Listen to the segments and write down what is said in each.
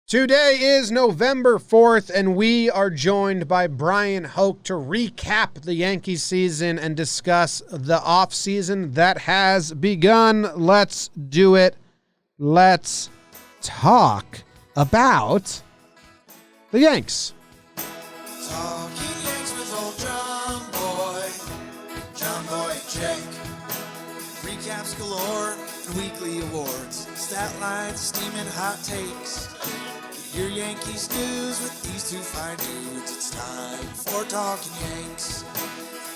Today is November 4th, and we are joined by Bryan Hoch to recap the Yankees season and discuss the offseason that has begun. Let's do it. Let's talk about the Yanks. Talking Yanks with old Jomboy Jake. Recaps galore and weekly awards. Stat lines, steaming hot takes. Get your Yankees news with these two fine dudes. It's time for Talking Yanks.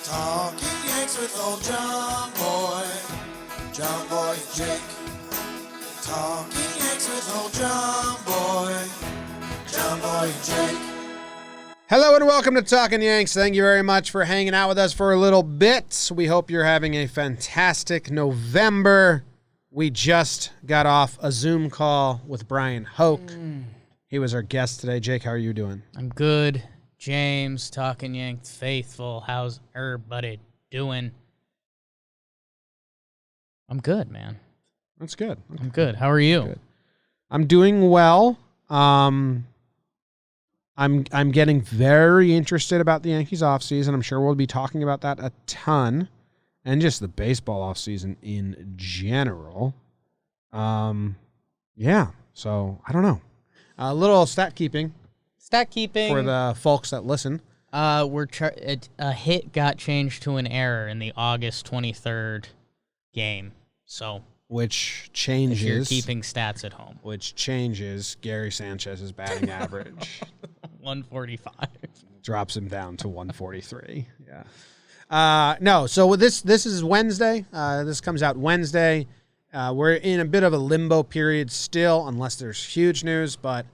Talking Yanks with old Jomboy Jake. Talking Yanks with old Jomboy Jake. Hello and welcome to Talkin' Yanks. Thank you very much for hanging out with us for a little bit. We hope you're having a fantastic November. We just got off a Zoom call with Bryan Hoch. He was our guest today. Jake, how are you doing? I'm good. James, Talkin' Yanks faithful. How's everybody doing? I'm good, man. That's good. I'm good. How are you? Good. I'm doing well. I'm getting very interested about the Yankees offseason. I'm sure we'll be talking about that a ton. And just the baseball offseason in general. Yeah. So, I don't know. A little stat keeping for the folks that listen. A hit got changed to an error in the August 23rd game. So, Which changes. if you're keeping stats at home. Which changes Gary Sanchez's batting average. 145. Drops him down to 143. Yeah. No, so this is Wednesday. This comes out Wednesday. We're in a bit of a limbo period still, unless there's huge news. But,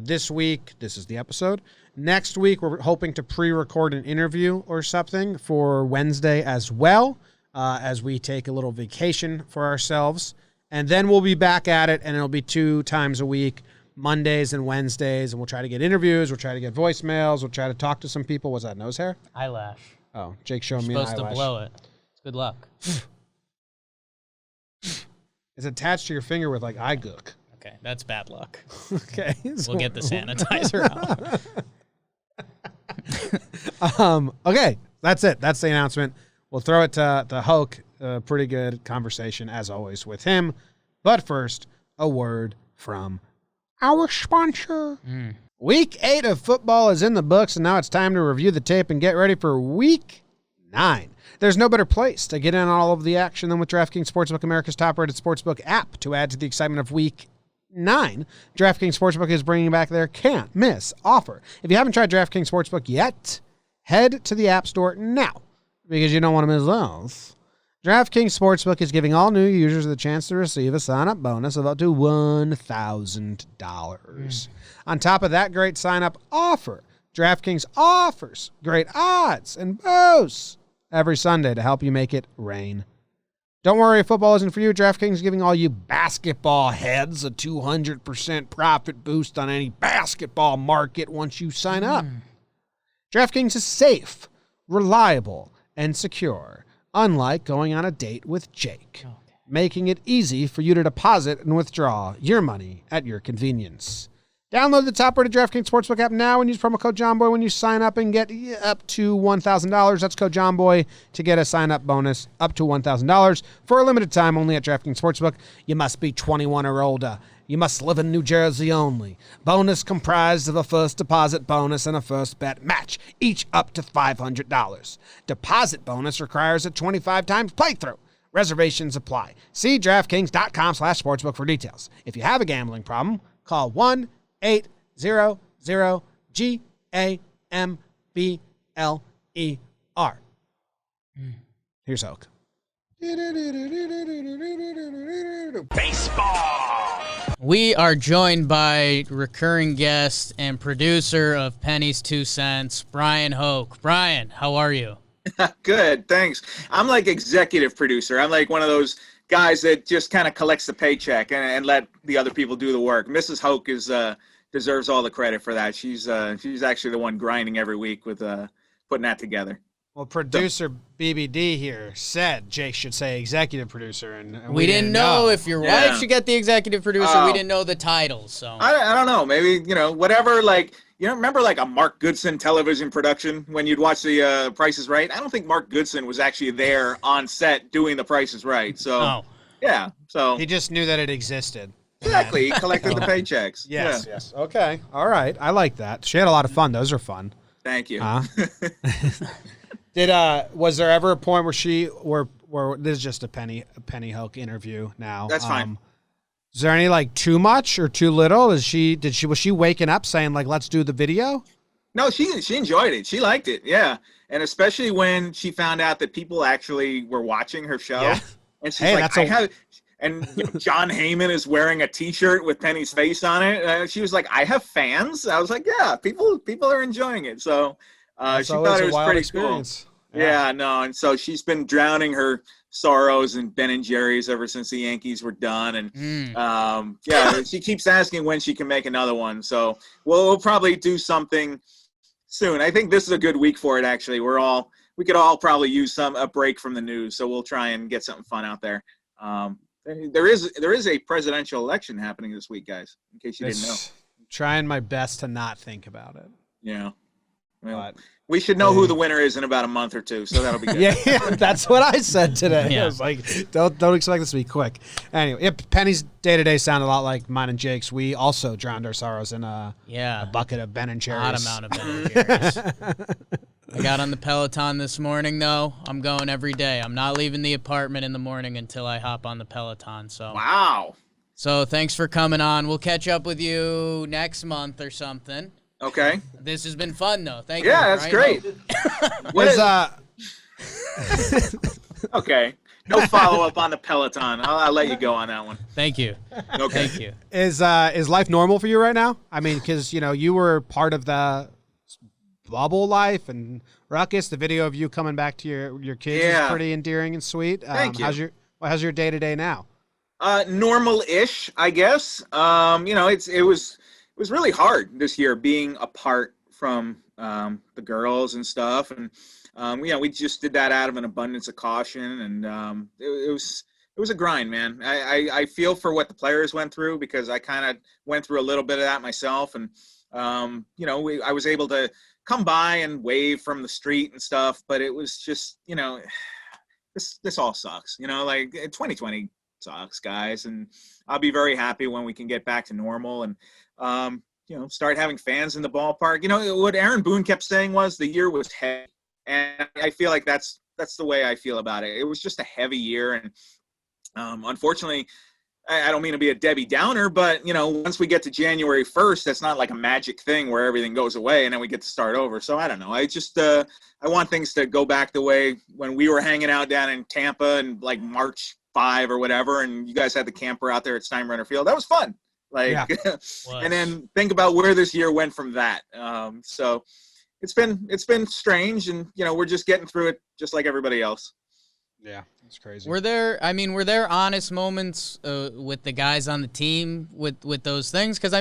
this week, this is the episode. Next week, we're hoping to pre-record an interview or something for Wednesday as well, as we take a little vacation for ourselves. And then we'll be back at it, and it'll be 2 times a week, Mondays and Wednesdays. And we'll try to get interviews. We'll try to get voicemails. We'll try to talk to some people. Was that nose hair? Eyelash. Oh, Jake showing me an You're eyelash. supposed to blow it. Good luck. It's attached to your finger with eye gook. Okay, that's bad luck. Okay. We'll get the sanitizer out. Okay, that's it. That's the announcement. We'll throw it to Hoke. Pretty good conversation, as always, with him. But first, a word from our sponsor. Week 8 of football is in the books, and now it's time to review the tape and get ready for Week 9. There's no better place to get in on all of the action than with DraftKings Sportsbook, America's top-rated sportsbook app. To add to the excitement of Week 9, DraftKings Sportsbook is bringing back their can't-miss offer. If you haven't tried DraftKings Sportsbook yet, head to the App Store now, because you don't want to miss those. DraftKings Sportsbook is giving all new users the chance to receive a sign-up bonus of up to $1,000. On top of that great sign-up offer, DraftKings offers great odds and boosts every Sunday to help you make it rain. Don't worry if football isn't for you. DraftKings is giving all you basketball heads a 200% profit boost on any basketball market once you sign up. DraftKings is safe, reliable, and secure, unlike going on a date with Jake, making it easy for you to deposit and withdraw your money at your convenience. Download the top-rated DraftKings Sportsbook app now and use promo code JOHNBOY when you sign up and get up to $1,000. That's code JOHNBOY to get a sign-up bonus up to $1,000 for a limited time only at DraftKings Sportsbook. You must be 21 or older. You must live in New Jersey only. Bonus comprised of a first deposit bonus and a first bet match, each up to $500. Deposit bonus requires a 25 times playthrough. Reservations apply. See DraftKings.com/sportsbook for details. If you have a gambling problem, call 1-800-GAMBLER. Here's Hoke. Baseball. We are joined by recurring guest and producer of Penny's 2 Cents, Bryan Hoch. Bryan, how are you? Good, thanks. I'm like executive producer. I'm like one of those guys that just kind of collects the paycheck and let the other people do the work. Mrs. Hoke is deserves all the credit for that. She's actually the one grinding every week with putting that together. Well, producer BBD here said Jake should say executive producer, and we didn't know if your wife should get the executive producer. We didn't know the titles, so I don't know. Maybe whatever. Like remember like a Mark Goodson television production when you'd watch the Price is Right. I don't think Mark Goodson was actually there on set doing the Price is Right. So yeah, so he just knew that it existed. Exactly, he collected the paychecks. Yes. Okay, all right. I like that. She had a lot of fun. Those are fun. Thank you. Was there ever a point where this is just a Penny Hoke interview now? That's fine. Is there any like too much or too little? Was she waking up saying like let's do the video? No, she enjoyed it. She liked it. Yeah, and especially when she found out that people actually were watching her show. Yeah. And she's John Heyman is wearing a T-shirt with Penny's face on it. She was like, "I have fans." I was like, "Yeah, people are enjoying it." So she thought it was pretty experience. Cool. Yeah, no, and so she's been drowning her sorrows in Ben and Jerry's ever since the Yankees were done, and she keeps asking when she can make another one. So we'll probably do something soon. I think this is a good week for it. Actually, we could all probably use a break from the news, so we'll try and get something fun out there. There is a presidential election happening this week, guys. In case you didn't know, I'm trying my best to not think about it. Yeah. Well, we should know who the winner is in about a month or two, so that'll be good. yeah, that's what I said today. Yeah. I was like, don't expect this to be quick. Anyway, Penny's day-to-day sounded a lot like mine and Jake's. We also drowned our sorrows in a bucket of Ben and Jerry's. Odd amount of Ben and Jerry's. I got on the Peloton this morning, though. I'm going every day. I'm not leaving the apartment in the morning until I hop on the Peloton. So wow. So thanks for coming on. We'll catch up with you next month or something. Okay. This has been fun, though. Thank you. Yeah, that's great. Okay. No follow-up on the Peloton. I'll let you go on that one. Thank you. Okay. Thank you. Is life normal for you right now? I mean, because, you were part of the bubble life and ruckus. The video of you coming back to your kids is pretty endearing and sweet. Thank you. How's your day-to-day now? Normal-ish, I guess. It was really hard this year being apart from the girls and stuff, and we just did that out of an abundance of caution, and it was a grind, man. I feel for what the players went through because I kind of went through a little bit of that myself, and I was able to come by and wave from the street and stuff, but it was just this all sucks, like 2020 sucks, guys, and I'll be very happy when we can get back to normal and start having fans in the ballpark. What Aaron Boone kept saying was the year was heavy, and I feel like that's the way I feel about it. It was just a heavy year, and unfortunately, I don't mean to be a Debbie Downer, but once we get to January 1st, that's not like a magic thing where everything goes away and then we get to start over. So I don't know. I just I want things to go back the way when we were hanging out down in Tampa and like March 5 or whatever, and you guys had the camper out there at Steinbrenner Field. That was fun. And then think about where this year went from that. So it's been strange, and we're just getting through it just like everybody else. Yeah, it's crazy. Were there honest moments with the guys on the team with those things? Because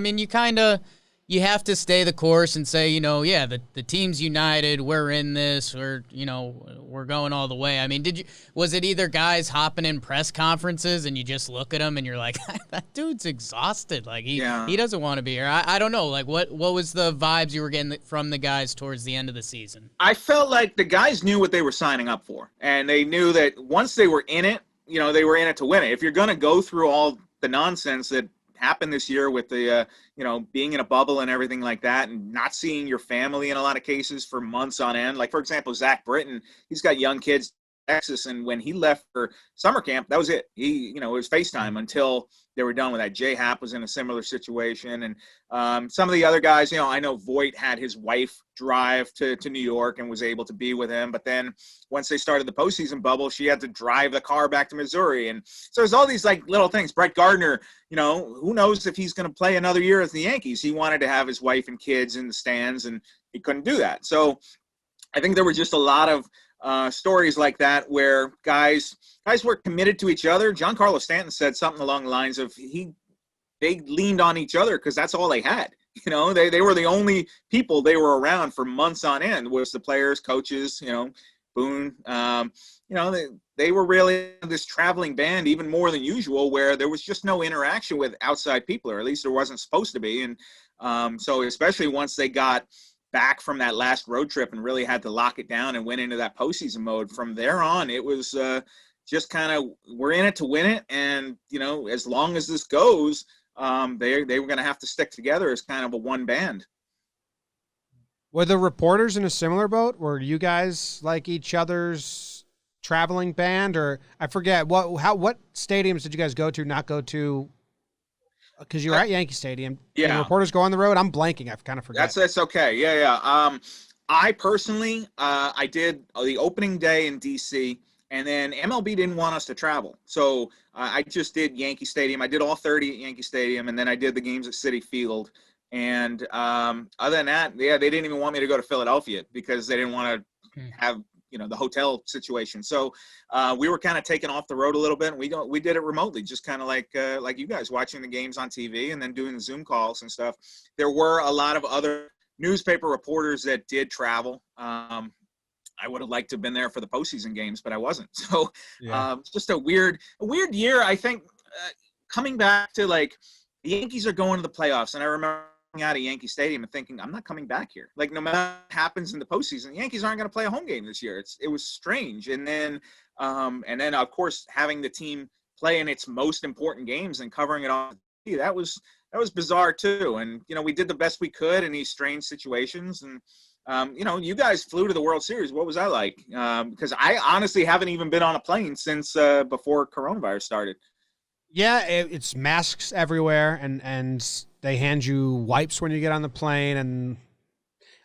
you have to stay the course and say, the team's united. We're in this. We're going all the way. I mean, was it either guys hopping in press conferences and you just look at him and you're like, that dude's exhausted. Like he doesn't want to be here. I don't know. Like what was the vibes you were getting from the guys towards the end of the season? I felt like the guys knew what they were signing up for, and they knew that once they were in it, they were in it to win it. If you're going to go through all the nonsense that happened this year with the being in a bubble and everything like that, and not seeing your family in a lot of cases for months on end. Like, for example, Zach Britton, he's got young kids in Texas, and when he left for summer camp, that was it. It was FaceTime until they were done with that. Jay Happ was in a similar situation, and some of the other guys, I know Voit had his wife drive to New York and was able to be with him, but then once they started the postseason bubble, she had to drive the car back to Missouri, and so there's all these like little things. Brett Gardner, who knows if he's going to play another year as the Yankees. He wanted to have his wife and kids in the stands, and he couldn't do that. So I think there were just a lot of stories like that where guys were committed to each other. Giancarlo Stanton said something along the lines of they leaned on each other because that's all they had. They were the only people they were around for months on end was the players, coaches, Boone. They were really this traveling band even more than usual, where there was just no interaction with outside people, or at least there wasn't supposed to be. And so especially once they got back from that last road trip and really had to lock it down and went into that postseason mode, from there on, it was just kind of, we're in it to win it. And, as long as this goes, they were going to have to stick together as kind of a one band. Were the reporters in a similar boat? Were you guys like each other's traveling band, or I forget what stadiums did you guys go to, not go to? Because you were at Yankee Stadium. Yeah. Did reporters go on the road? I'm blanking. I've kind of forgot. That's okay. Yeah. I personally, I did the opening day in DC, and then MLB didn't want us to travel. So I just did Yankee Stadium. I did all 30 at Yankee Stadium, and then I did the games at Citi Field. And other than that, they didn't even want me to go to Philadelphia because they didn't want to have, the hotel situation. So we were kind of taken off the road a little bit, and we did it remotely, just kind of like you guys, watching the games on TV and then doing the Zoom calls and stuff. There were a lot of other newspaper reporters that did travel. I would have liked to have been there for the postseason games, but I wasn't. So it's just a weird year. I think coming back to, like, the Yankees are going to the playoffs, and I remember out of Yankee Stadium and thinking, I'm not coming back here. Like, no matter what happens in the postseason, the Yankees aren't going to play a home game this year. It was strange. And then of course, having the team play in its most important games and covering it on TV, that was bizarre too. And, we did the best we could in these strange situations. And, you guys flew to the World Series. What was that like? Because I honestly haven't even been on a plane since before coronavirus started. Yeah, it's masks everywhere, and they hand you wipes when you get on the plane, and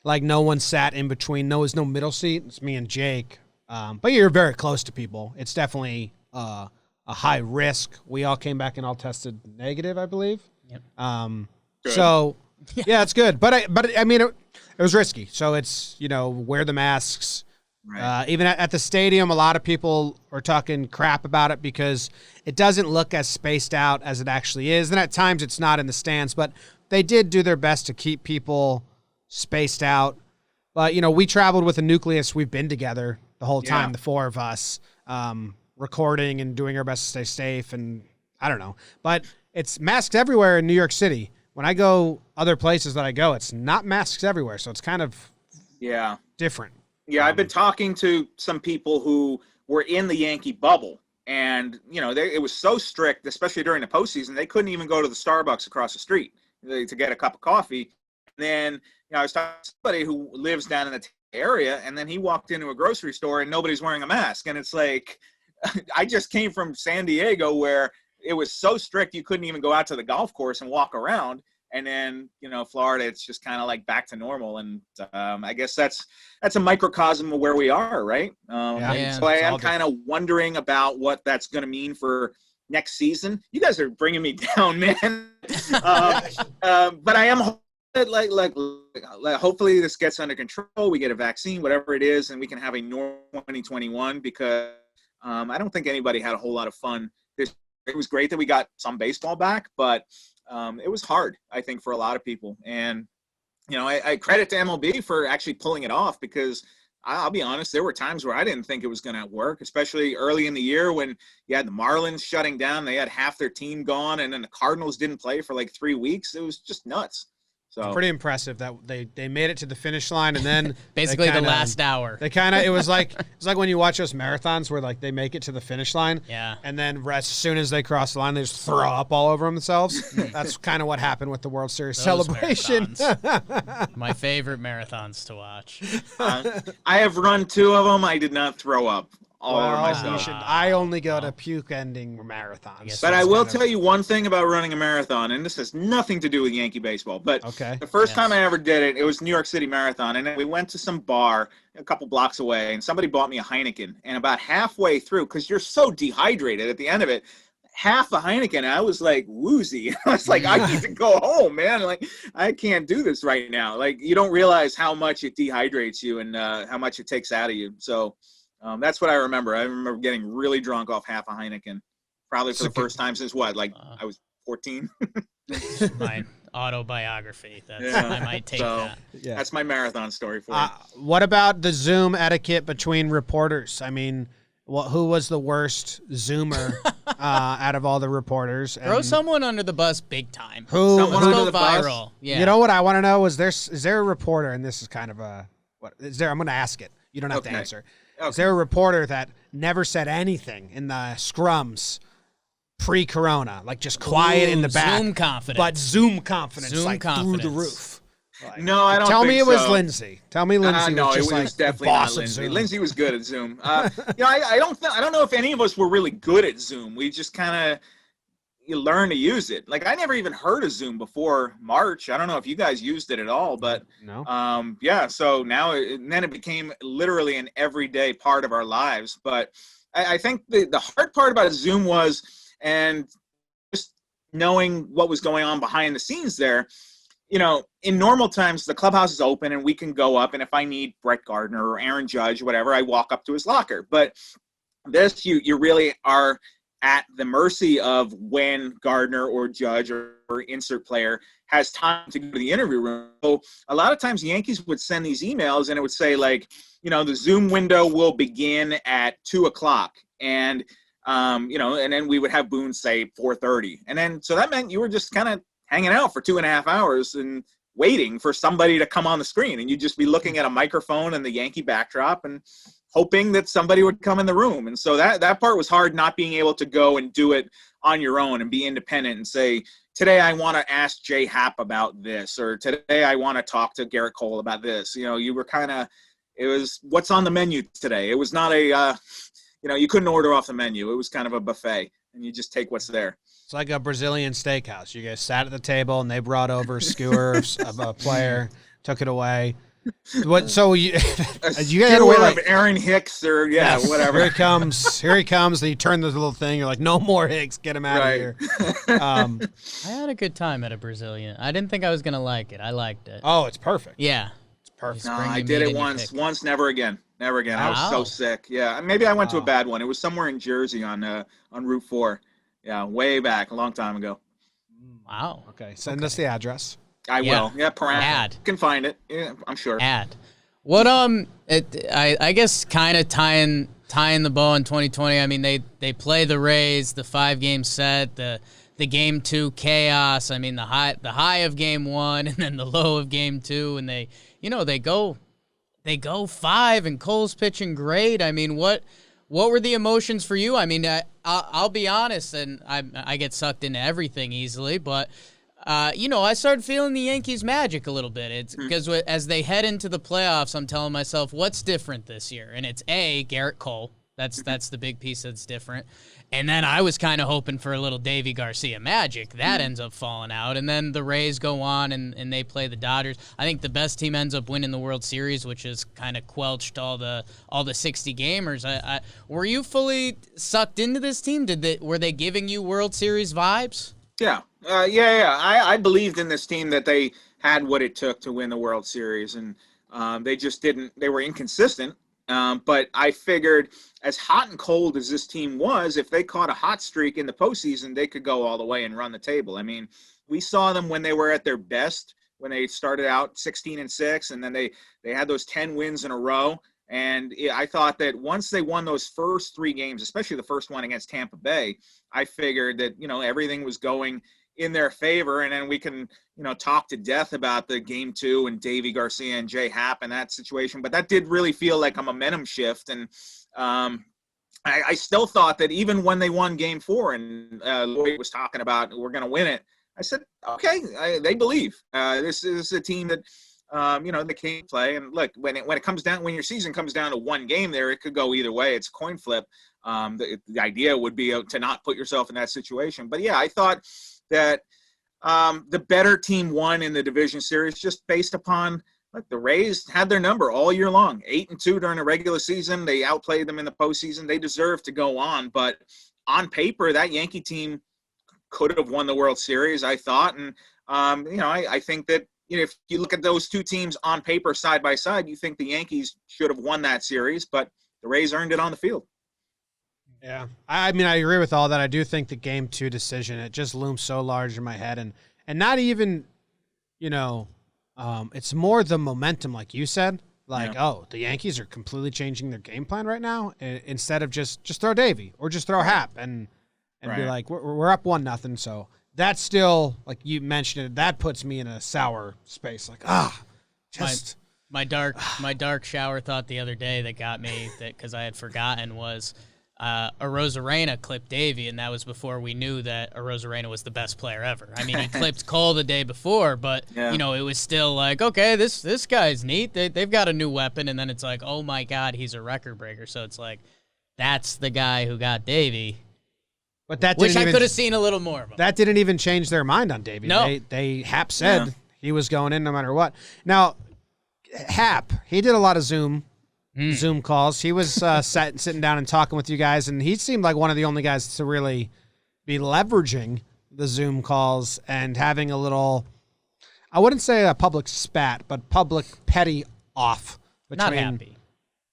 like no one sat in between. No, was no middle seat. It's me and Jake. But you're very close to people. It's definitely a high risk. We all came back and all tested negative, I believe. Yep. So yeah, it's good. But I mean, it was risky. So it's, wear the masks. Right. Even at the stadium, a lot of people are talking crap about it because it doesn't look as spaced out as it actually is. And at times it's not in the stands, but they did do their best to keep people spaced out. But, we traveled with a nucleus. We've been together the whole time, the four of us, recording and doing our best to stay safe. And I don't know, but it's masks everywhere in New York City. When I go other places that I go, it's not masks everywhere. So it's kind of different. Yeah, I've been talking to some people who were in the Yankee bubble, and, it was so strict, especially during the postseason, they couldn't even go to the Starbucks across the street to get a cup of coffee. And then, I was talking to somebody who lives down in the area, and then he walked into a grocery store and nobody's wearing a mask. And it's like, I just came from San Diego where it was so strict you couldn't even go out to the golf course and walk around. And then, Florida, it's just kind of like back to normal. And I guess that's a microcosm of where we are, right? So I am kind of wondering about what that's going to mean for next season. You guys are bringing me down, man. But I am like hopefully this gets under control. We get a vaccine, whatever it is, and we can have a normal 2021, because I don't think anybody had a whole lot of fun. It was great that we got some baseball back, but it was hard, I think, for a lot of people. And, I credit to MLB for actually pulling it off, because I'll be honest, there were times where I didn't think it was going to work, especially early in the year when you had the Marlins shutting down. They had half their team gone, and then the Cardinals didn't play for like 3 weeks. It was just nuts. So it's pretty impressive that they made it to the finish line, and then basically the last hour. It was like when you watch those marathons where like they make it to the finish line, and then as soon as they cross the line, they just throw up all over themselves. That's kind of what happened with the World Series celebration. My favorite marathons to watch. I have run 2 of them. I did not throw up all over myself. I only go to puke-ending marathons. But I will tell you one thing about running a marathon, and this has nothing to do with Yankee baseball. But the first time I ever did it, it was New York City Marathon, and we went to some bar a couple blocks away, and somebody bought me a Heineken. And about halfway through, because you're so dehydrated at the end of it, half a Heineken, I was like woozy. I was like, I need to go home, man. Like, I can't do this right now. Like, you don't realize how much it dehydrates you and how much it takes out of you. So that's what I remember. I remember getting really drunk off half a Heineken, probably for the first time since I was 14. Mine. autobiography. Yeah. I might take So, that. Yeah. That's my marathon story for you. What about the Zoom etiquette between reporters? I mean, who was the worst Zoomer out of all the reporters? Throw And someone under the bus big time. Who? Someone Let's under go the bus? viral. Yeah. You know what I want to know is there a reporter, and this is kind of a what is there? I'm going to ask it. You don't have to Okay. answer. Okay. Is there a reporter that never said anything in the scrums pre-corona, like just quiet in the back, Zoom confidence. but Zoom confidence, Zoom like through confidence. the roof? Like, No, I don't tell think me it was so. Lindsay. Tell me Lindsay no, was it just was like definitely the not boss of Lindsay. Zoom. Lindsay was good at Zoom. I don't know if any of us were really good at Zoom. We just kind of learn to use it. Like I never even heard of Zoom before March. I don't know if you guys used it at all, but No. yeah. So now then it became literally an everyday part of our lives. But I think the hard part about Zoom was, and just knowing what was going on behind the scenes there. In normal times, the clubhouse is open and we can go up. And if I need Brett Gardner or Aaron Judge, whatever, I walk up to his locker. But this, you really are at the mercy of when Gardner or Judge or insert player has time to go to the interview room. So a lot of times the Yankees would send these emails and it would say like, the Zoom window will begin at 2:00. And, and then we would have Boone say 4:30. And then, so that meant you were just kind of hanging out for 2.5 hours and waiting for somebody to come on the screen. And you'd just be looking at a microphone and the Yankee backdrop and hoping that somebody would come in the room. And so that part was hard, not being able to go and do it on your own and be independent and say, today I want to ask Jay Happ about this, or today I want to talk to Garrett Cole about this. You were it was what's on the menu today. It was not you couldn't order off the menu. It was kind of a buffet and you just take what's there. It's like a Brazilian steakhouse. You guys sat at the table and they brought over a skewer of a player, took it away. What? So you guys had to wait like Aaron Hicks or whatever. Here he comes. Then you turn this little thing. You're like, no more Hicks. Get him out of here. I had a good time at a Brazilian. I didn't think I was gonna like it. I liked it. Oh, it's perfect. Yeah. It's perfect. No, I did it once, never again. Never again. I was so sick. Yeah, maybe I went to a bad one. It was somewhere in Jersey on Route 4. Yeah, way back, a long time ago. Wow. Okay, send us the address. I will. Yeah, perhaps. Add. You can find it. Yeah, I'm sure. Add. What I guess kind of tying the bow in 2020. I mean, they play the Rays, the 5-game set, the game 2 chaos. I mean, the high of game 1 and then the low of game 2, and they go 5 and Cole's pitching great. I mean, what were the emotions for you? I mean, I'll be honest, and I get sucked into everything easily, but I started feeling the Yankees magic a little bit. It's because as they head into the playoffs, I'm telling myself, what's different this year? And it's Garrett Cole. That's the big piece that's different. And then I was kind of hoping for a little Davy Garcia magic. That ends up falling out. And then the Rays go on and they play the Dodgers. I think the best team ends up winning the World Series, which has kind of quelched all the 60 gamers. Were you fully sucked into this team? Were they giving you World Series vibes? Yeah. I believed in this team that they had what it took to win the World Series, and they just didn't. They were inconsistent. But I figured, as hot and cold as this team was, if they caught a hot streak in the postseason, they could go all the way and run the table. I mean, we saw them when they were at their best, when they started out 16-6, and then they had those 10 wins in a row. And I thought that once they won those first 3 games, especially the first one against Tampa Bay, I figured that, everything was going in their favor. And then we can, talk to death about the game 2 and Davy Garcia and Jay Happ and that situation. But that did really feel like a momentum shift. And I still thought that even when they won game 4 and Lloyd was talking about, we're going to win it, I said, okay, they believe. This is a team that, they can't play. And look, when your season comes down to one game there, it could go either way. It's a coin flip. The idea would be to not put yourself in that situation. But yeah, I thought that the better team won in the division series just based upon, look, the Rays had their number all year long, 8-2 during the regular season. They outplayed them in the postseason. They deserve to go on. But on paper, that Yankee team could have won the World Series, I thought. And, I think that, if you look at those two teams on paper side by side, you think the Yankees should have won that series, but the Rays earned it on the field. Yeah. I mean, I agree with all that. I do think the game 2 decision, it just looms so large in my head. And not even it's more the momentum, like you said. Like, oh, the Yankees are completely changing their game plan right now. Instead of just throw Davey or just throw Happ and be like, we're up 1-0. So that's still, like you mentioned it, that puts me in a sour space. Like, my dark shower thought the other day that got me, that because I had forgotten, was Arozarena clipped Davey, and that was before we knew that Arozarena was the best player ever. I mean, he clipped Cole the day before, but it was still like, okay, this guy's neat. They've got a new weapon, and then it's like, oh my God, he's a record breaker. So it's like, that's the guy who got Davey. But that wish I could have seen a little more of him. That didn't even change their mind on Davey. No, Happ said he was going in no matter what. Now, Happ, he did a lot of Zoom calls. He was sitting down and talking with you guys, and he seemed like one of the only guys to really be leveraging the Zoom calls and having a little, I wouldn't say a public spat, but public petty off. Not happy.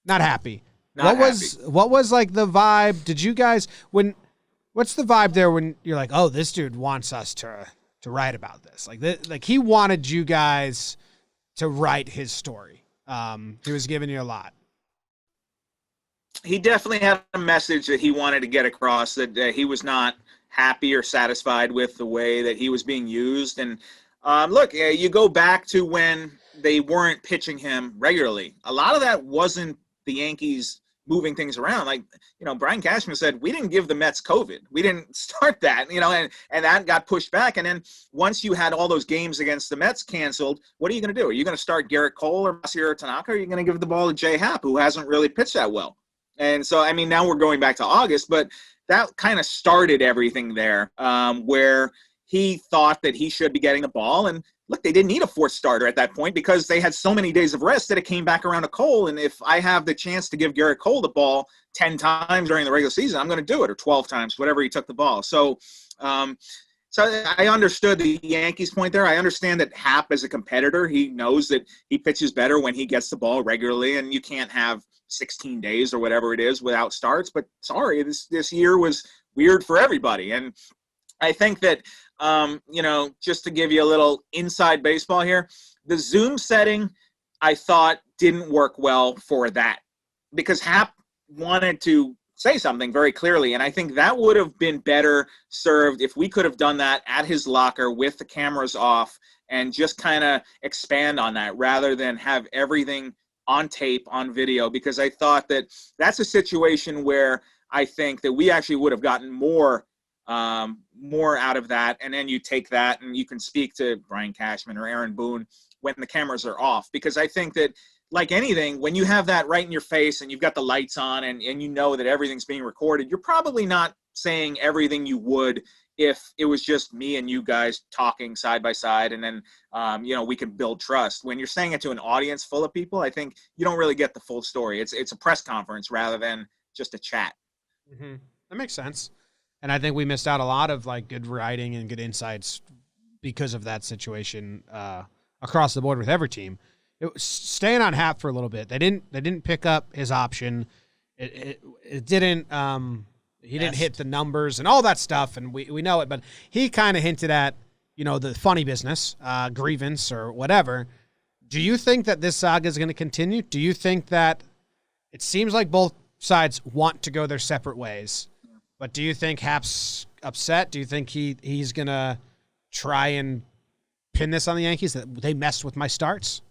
Not happy. Not What was like the vibe? Did you guys, what's the vibe there when you're like, oh, this dude wants us to write about this? Like he wanted you guys to write his story. He was giving you a lot. He definitely had a message that he wanted to get across, that he was not happy or satisfied with the way that he was being used. And look, you go back to when they weren't pitching him regularly. A lot of that wasn't the Yankees moving things around. Like, Brian Cashman said, we didn't give the Mets COVID. We didn't start that, and that got pushed back. And then once you had all those games against the Mets canceled, what are you going to do? Are you going to start Garrett Cole or Masahiro Tanaka? Or are you going to give the ball to Jay Happ, who hasn't really pitched that well? And so, I mean, now we're going back to August, but that kind of started everything there, where he thought that he should be getting the ball. And look, they didn't need a fourth starter at that point because they had so many days of rest that it came back around to Cole. And if I have the chance to give Garrett Cole the ball 10 times during the regular season, I'm going to do it, or 12 times, whatever he took the ball. So I understood the Yankees' point there. I understand that Happ, as a competitor, he knows that he pitches better when he gets the ball regularly, and you can't have 16 days or whatever it is without starts. But sorry, this year was weird for everybody. And I think that, just to give you a little inside baseball here, the Zoom setting, I thought, didn't work well for that, because Happ wanted to say something very clearly. And I think that would have been better served if we could have done that at his locker with the cameras off and just kind of expand on that rather than have everything on tape, on video, because I thought that that's a situation where I think that we actually would have gotten more out of that. And then you take that and you can speak to Brian Cashman or Aaron Boone when the cameras are off, because I think that, like anything, when you have that right in your face and you've got the lights on and you know that everything's being recorded, you're probably not saying everything you would if it was just me and you guys talking side by side, and then, we can build trust. When you're saying it to an audience full of people, I think you don't really get the full story. It's a press conference rather than just a chat. Mm-hmm. That makes sense. And I think we missed out a lot of good writing and good insights because of that situation across the board with every team. It was staying on Happ for a little bit. They didn't pick up his option. It didn't. He didn't hit the numbers and all that stuff, and we know it. But he kind of hinted at the funny business, grievance or whatever. Do you think that this saga is going to continue? Do you think that it seems like both sides want to go their separate ways? But do you think Happ's upset? Do you think he's going to try and pin this on the Yankees, that they messed with my starts?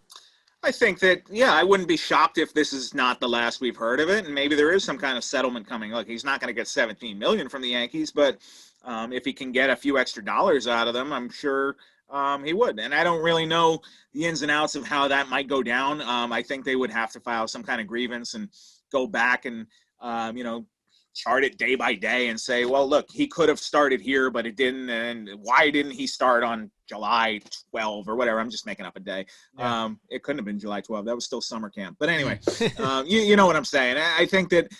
I think that, I wouldn't be shocked if this is not the last we've heard of it, and maybe there is some kind of settlement coming. Look, he's not going to get $17 million from the Yankees, but if he can get a few extra dollars out of them, I'm sure he would. And I don't really know the ins and outs of how that might go down. I think they would have to file some kind of grievance and go back and, chart it day by day and say, well, look, he could have started here, but it didn't. And why didn't he start on July 12 or whatever? I'm just making up a day. Yeah. It couldn't have been July 12. That was still summer camp. But anyway, you know what I'm saying. I think that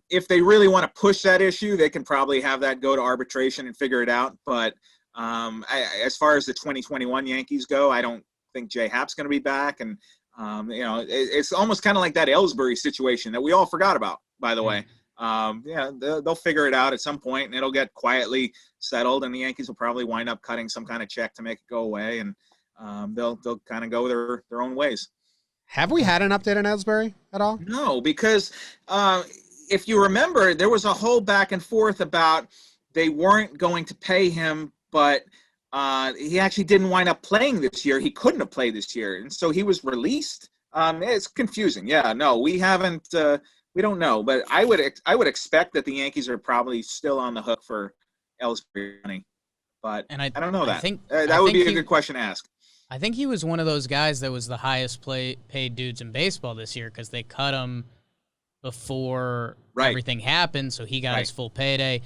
if they really want to push that issue, they can probably have that go to arbitration and figure it out. But as far as the 2021 Yankees go, I don't think Jay Happ's going to be back. And, it's almost kind of like that Ellsbury situation that we all forgot about, by the way. They'll figure it out at some point, and it'll get quietly settled, and the Yankees will probably wind up cutting some kind of check to make it go away. And they'll kind of go their own ways. Have we had an update on Ellsbury at all? No, because if you remember, there was a whole back and forth about they weren't going to pay him, but he actually didn't wind up playing this year. He couldn't have played this year, and so he was released. It's confusing. Yeah, no, we haven't. We don't know, but I would expect that the Yankees are probably still on the hook for Ellsbury money, but I don't know that. That would be a good question to ask. I think he was one of those guys that was the highest paid dudes in baseball this year because they cut him before everything happened, so he got his full payday.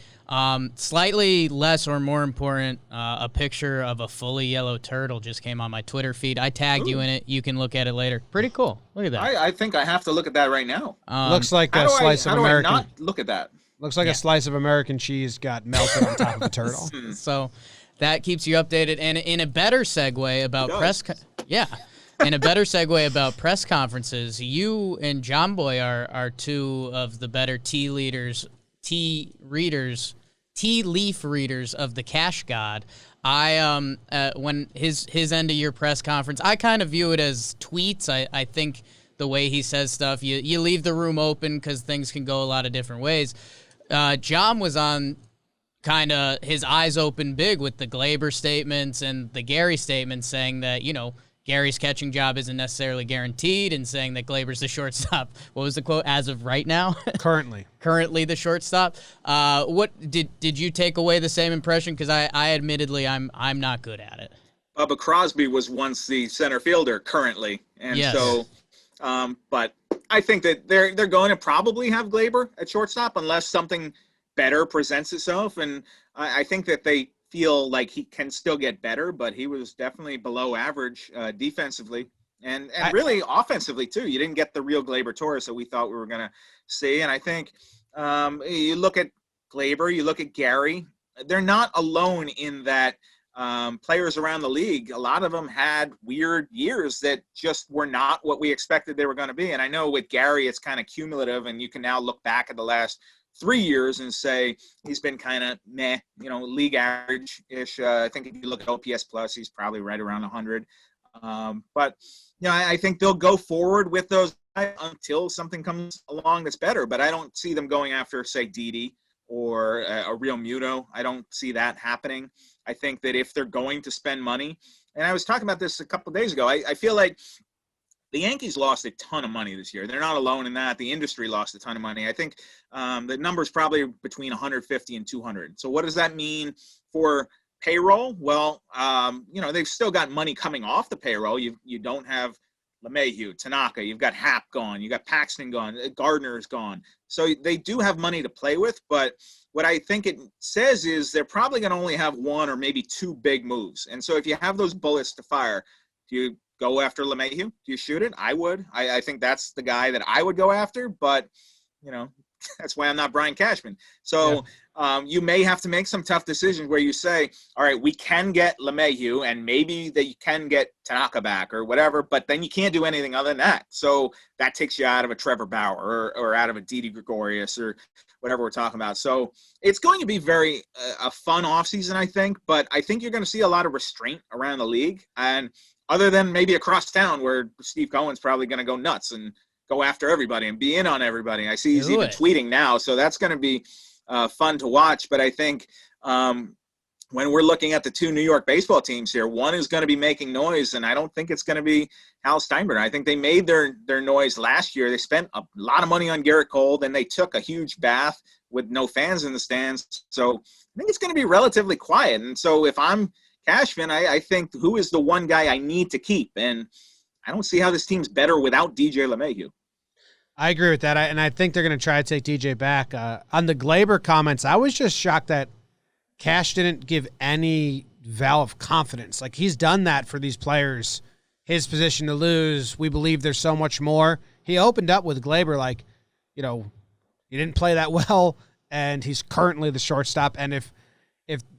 Slightly less or more important, a picture of a fully yellow turtle just came on my Twitter feed. I tagged you in it. You can look at it later. Pretty cool. Look at that. I think I have to look at that right now. Looks like a slice of American. How do I not look at that? Looks like a slice of American cheese got melted on top of a turtle. So that keeps you updated. And in a better segue about in a better segue about press conferences, you and Jomboy are two of the better tea leaf readers of the Cash God. When his end of year press conference, I kind of view it as tweets. I think the way he says stuff, you leave the room open because things can go a lot of different ways. Jom was on kind of his eyes open big with the Glaber statements and the Gary statements saying that, Gary's catching job isn't necessarily guaranteed and saying that Glaber's the shortstop. What was the quote? As of right now? Currently the shortstop. What did you take away the same impression? Because I admittedly I'm not good at it. Bubba Crosby was once the center fielder currently. And so but I think that they're going to probably have Glaber at shortstop unless something better presents itself. And I think that they feel like he can still get better, but he was definitely below average defensively and really offensively too. You didn't get the real Glaber Torres that we thought we were going to see. And I think you look at Glaber, you look at Gary, they're not alone in that. Players around the league, a lot of them had weird years that just were not what we expected they were going to be. And I know with Gary, it's kind of cumulative, and you can now look back at the last 3 years and say he's been kind of meh, league average-ish. I think if you look at OPS plus, he's probably right around 100. But I think they'll go forward with those guys until something comes along that's better. But I don't see them going after, say, Didi or a Real Muto. I don't see that happening. I think that if they're going to spend money, and I was talking about this a couple of days ago, I feel like the Yankees lost a ton of money this year. They're not alone in that. The industry lost a ton of money. I think the number's probably between 150 and 200. So what does that mean for payroll? Well, they've still got money coming off the payroll. You don't have LeMahieu, Tanaka. You've got Happ gone. You got Paxton gone. Gardner's gone. So they do have money to play with. But what I think it says is they're probably going to only have one or maybe two big moves. And so if you have those bullets to fire, do you go after LeMahieu? Do you shoot it? I would. I think that's the guy that I would go after. But, that's why I'm not Brian Cashman. So you may have to make some tough decisions where you say, all right, we can get LeMahieu and maybe they can get Tanaka back or whatever, but then you can't do anything other than that. So that takes you out of a Trevor Bauer or out of a Didi Gregorius or whatever we're talking about. So it's going to be very a fun offseason, I think, but I think you're going to see a lot of restraint around the league. And other than maybe across town where Steve Cohen's probably going to go nuts and go after everybody and be in on everybody. I see he's even tweeting now, so that's going to be fun to watch. But I think when we're looking at the two New York baseball teams here, one is going to be making noise, and I don't think it's going to be Hal Steinbrenner. I think they made their noise last year. They spent a lot of money on Garrett Cole, then they took a huge bath with no fans in the stands. So I think it's going to be relatively quiet. And so if I'm Cashman, I think who is the one guy I need to keep? And I don't see how this team's better without DJ LeMahieu. I agree with that, and I think they're going to try to take DJ back. On the Glaber comments, I was just shocked that Cash didn't give any vow of confidence. Like, he's done that for these players. His position to lose, we believe there's so much more. He opened up with Glaber like, he didn't play that well, and he's currently the shortstop. And if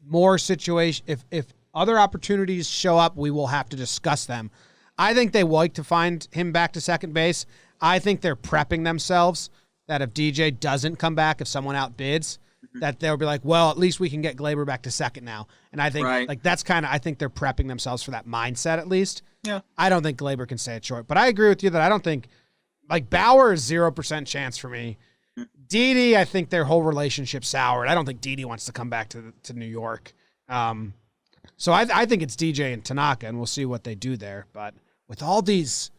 more situation, if other opportunities show up, we will have to discuss them. I think they like to find him back to second base. I think they're prepping themselves that if DJ doesn't come back, if someone outbids, that they'll be like, well, at least we can get Glaber back to second now. And I think like that's kind of, I think they're prepping themselves for that mindset at least. Yeah. I don't think Glaber can stay at short, but I agree with you that I don't think like Bauer is 0% chance for me. Didi, I think their whole relationship soured. I don't think Didi wants to come back to New York. So I think it's DJ and Tanaka, and we'll see what they do there. But with all these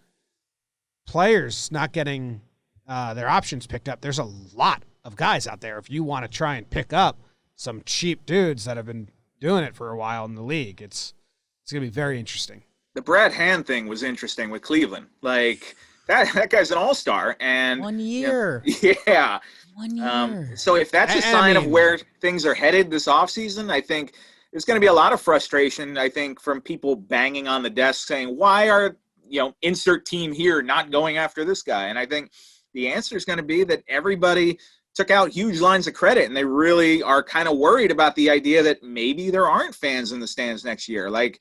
players not getting their options picked up, there's a lot of guys out there. If you want to try and pick up some cheap dudes that have been doing it for a while in the league, it's going to be very interesting. The Brad Hand thing was interesting with Cleveland. Like that guy's an all-star, and 1 year. Yeah. 1 year. So if that's a sign of where things are headed this offseason, I think there's going to be a lot of frustration, I think, from people banging on the desk saying, why are, insert team here not going after this guy? And I think the answer is going to be that everybody took out huge lines of credit, and they really are kind of worried about the idea that maybe there aren't fans in the stands next year. Like,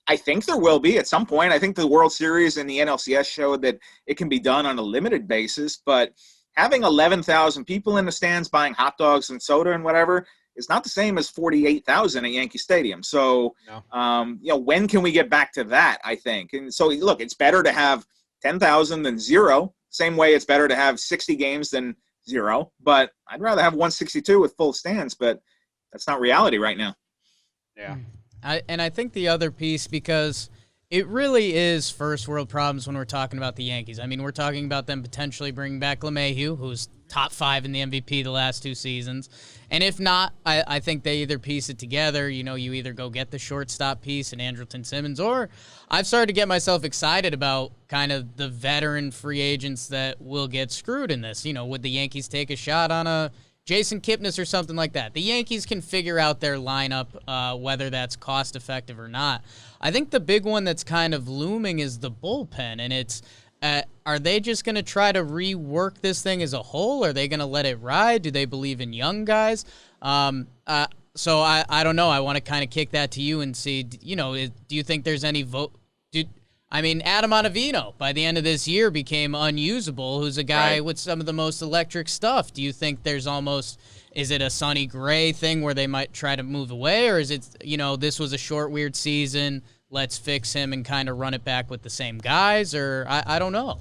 I think there will be at some point. I think the World Series and the NLCS showed that it can be done on a limited basis, but having 11,000 people in the stands buying hot dogs and soda and whatever is not the same as 48,000 at Yankee Stadium. So, when can we get back to that, I think? And so, look, it's better to have 10,000 than zero. Same way it's better to have 60 games than zero. But I'd rather have 162 with full stands, but that's not reality right now. Yeah. I think the other piece, because it really is first world problems when we're talking about the Yankees. I mean, we're talking about them potentially bringing back LeMahieu, who's top 5 in the MVP the last 2 seasons. And if not, I think they either piece it together. You either go get the shortstop piece and Andrelton Simmons, or I've started to get myself excited about kind of the veteran free agents that will get screwed in this. Would the Yankees take a shot on a Jason Kipnis or something like that? The Yankees can figure out their lineup, whether that's cost effective or not. I think the big one that's kind of looming is the bullpen, and it's are they just going to try to rework this thing as a whole? Are they going to let it ride? Do they believe in young guys? So I don't know. I want to kind of kick that to you and see, do you think there's any vote? Adam Ottavino, by the end of this year, became unusable, who's a guy with some of the most electric stuff. Do you think there's is it a Sonny Gray thing where they might try to move away, or is it, this was a short, weird season, let's fix him and kind of run it back with the same guys, or I don't know.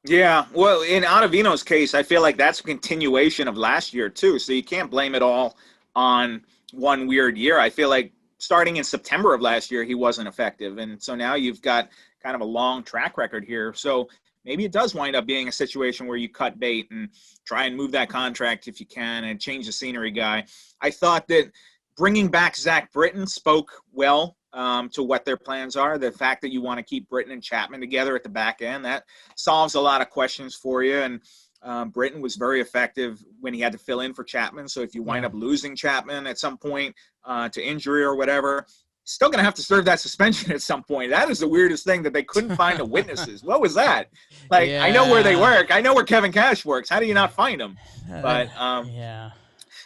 Yeah, well, in Ottavino's case, I feel like that's a continuation of last year, too, so you can't blame it all on one weird year. I feel like starting in September of last year, he wasn't effective, and so now you've got kind of a long track record here. So maybe it does wind up being a situation where you cut bait and try and move that contract if you can and change the scenery guy. I thought that bringing back Zach Britton spoke well to what their plans are. The fact that you want to keep Britton and Chapman together at the back end, that solves a lot of questions for you. And Britton was very effective when he had to fill in for Chapman. So if you wind up losing Chapman at some point to injury or whatever, still going to have to serve that suspension at some point. That is the weirdest thing, that they couldn't find the witnesses. What was that? Like, I know where they work. I know where Kevin Cash works. How do you not find them? But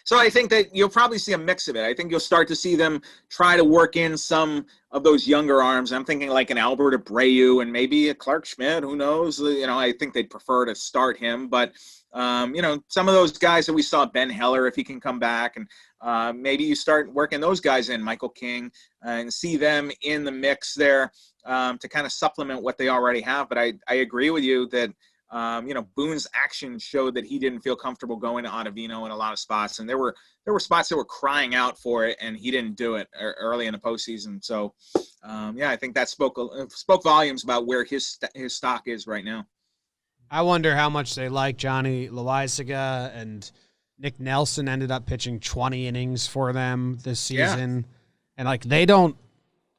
so I think that you'll probably see a mix of it. I think you'll start to see them try to work in some of those younger arms. I'm thinking like an Albert Abreu and maybe a Clark Schmidt. Who knows? I think they'd prefer to start him. But, some of those guys that we saw, Ben Heller, if he can come back, and maybe you start working those guys in, Michael King, and see them in the mix there to kind of supplement what they already have. But I agree with you that, Boone's actions showed that he didn't feel comfortable going to Ottavino in a lot of spots. And there were spots that were crying out for it, and he didn't do it early in the postseason. So, I think that spoke volumes about where his stock is right now. I wonder how much they like Johnny Loaizaga, and Nick Nelson ended up pitching 20 innings for them this season. And like, they don't